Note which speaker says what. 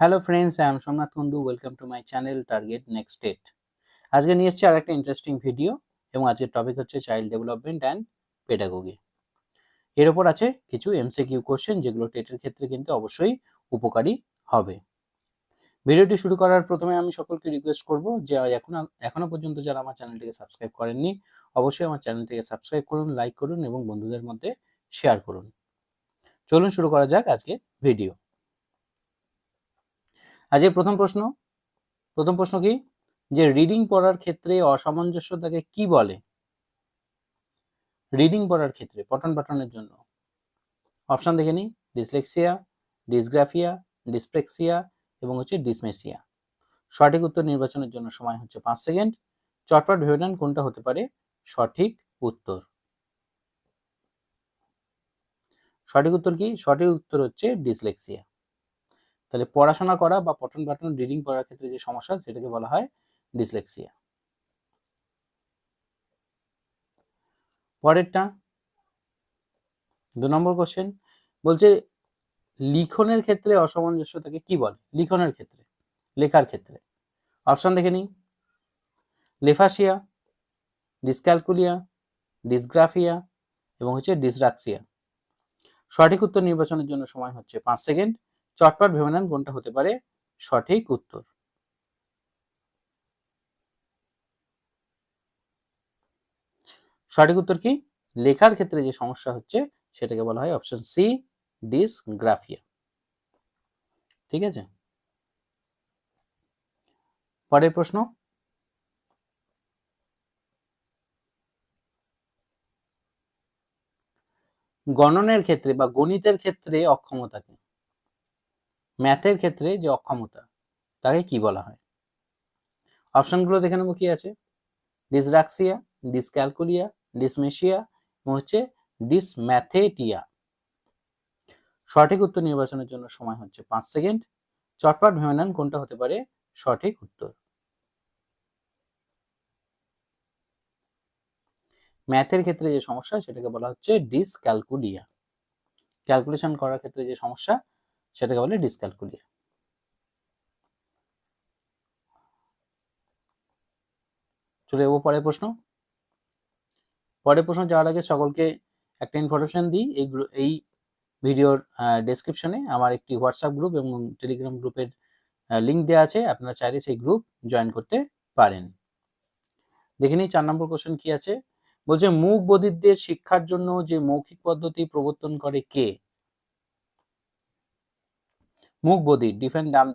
Speaker 1: Hello friends, I am Somnath Kundu. Welcome to my channel target next state. আজকে নিয়ে এসেছি আর একটা ইন্টারেস্টিং ভিডিও এবং আজকের টপিক হচ্ছে চাইল্ড ডেভেলপমেন্ট অ্যান্ড পেডাগোগি। এর ওপর আছে কিছু এমসিকিউ কোশ্চেন যেগুলো টেটের ক্ষেত্রে কিন্তু অবশ্যই উপকারী হবে। ভিডিওটি শুরু করার প্রথমে আমি সকলকে রিকোয়েস্ট করব যে এখনো পর্যন্ত যারা আমার চ্যানেলটিকে সাবস্ক্রাইব করেননি অবশ্যই আমার চ্যানেলটিকে সাবস্ক্রাইব করুন, লাইক করুন এবং বন্ধুদের মধ্যে শেয়ার করুন। চলুন শুরু করা যাক আজকের ভিডিও। আজকের প্রথম প্রশ্ন কি, যে রিডিং পড়ার ক্ষেত্রে অসামঞ্জস্যতাকে কি বলে? রিডিং পড়ার ক্ষেত্রে পঠন পাঠনের জন্য অপশন দেখে নিই। ডিসলেক্সিয়া, ডিসগ্রাফিয়া, ডিসপ্লেক্সিয়া এবং হচ্ছে ডিসমেসিয়া। সঠিক উত্তর নির্বাচনের জন্য সময় হচ্ছে 5 সেকেন্ড। চটপট ভেবে নেন কোনটা হতে পারে সঠিক উত্তর। সঠিক উত্তর কি? সঠিক উত্তর হচ্ছে ডিসলেক্সিয়া। তাহলে পড়াশোনা করা বা পঠন পাঠন রিডিং পড়ার ক্ষেত্রে যে সমস্যা সেটাকে বলা হয় ডিসলেক্সিয়া। পরেরটা 2 নম্বর কোশ্চেন বলছে লিখনের ক্ষেত্রে অসামঞ্জস্যতাকে কি বলে? লিখনের ক্ষেত্রে, লেখার ক্ষেত্রে অপশন দেখে নিই। লেফাসিয়া, ডিসক্যালকুলিয়া, ডিসগ্রাফিয়া এবং হচ্ছে ডিসরাক্সিয়া। সঠিক উত্তর নির্বাচনের জন্য সময় হচ্ছে 5 সেকেন্ড। চটপট ভেবে নেন কোনটা হতে পারে সঠিক উত্তর। সঠিক উত্তর কি? লেখার ক্ষেত্রে যে সমস্যা হচ্ছে সেটাকে বলা হয় অপশন সি, ডিসগ্রাফিয়া। ঠিক আছে, পরের প্রশ্ন। গণনের ক্ষেত্রে বা গণিতের ক্ষেত্রে অক্ষমতাকে, ম্যাথের ক্ষেত্রে যে অক্ষমতা তাকে কি বলা হয়? অপশনগুলো দেখে নেবো কি আছে। ডিসরাক্সিয়া, ডিসক্যালকুলিয়া, ডিসমেশিয়া এবং হচ্ছে ডিসম্যাথেটিয়া। সঠিক উত্তর নির্বাচনের জন্য সময় হচ্ছে 5 সেকেন্ড। চটপট ভেবে নেন কোনটা হতে পারে সঠিক উত্তর। ম্যাথের ক্ষেত্রে যে সমস্যা সেটাকে বলা হচ্ছে ডিসক্যালকুলিয়া। ক্যালকুলেশন করার ক্ষেত্রে যে সমস্যা সেটাকে বলে ডিসক্যালকুলিয়া। চলে যাবো পরের প্রশ্ন। পরের প্রশ্ন যাওয়ার আগে সকলকে একটা ইনফরমেশন দিই। এই ভিডিওর ডেসক্রিপশনে আমার একটি হোয়াটসঅ্যাপ গ্রুপ এবং টেলিগ্রাম গ্রুপের লিঙ্ক দেওয়া আছে, আপনারা চাইলে সেই গ্রুপ জয়েন করতে পারেন। দেখে নিই 4 নম্বর কোশ্চেন কি আছে। বলছে মুক বধিরদের শিক্ষার জন্য যে মৌখিক পদ্ধতি প্রবর্তন করে কে? মুক বধির, ডিফেন্ড ডাম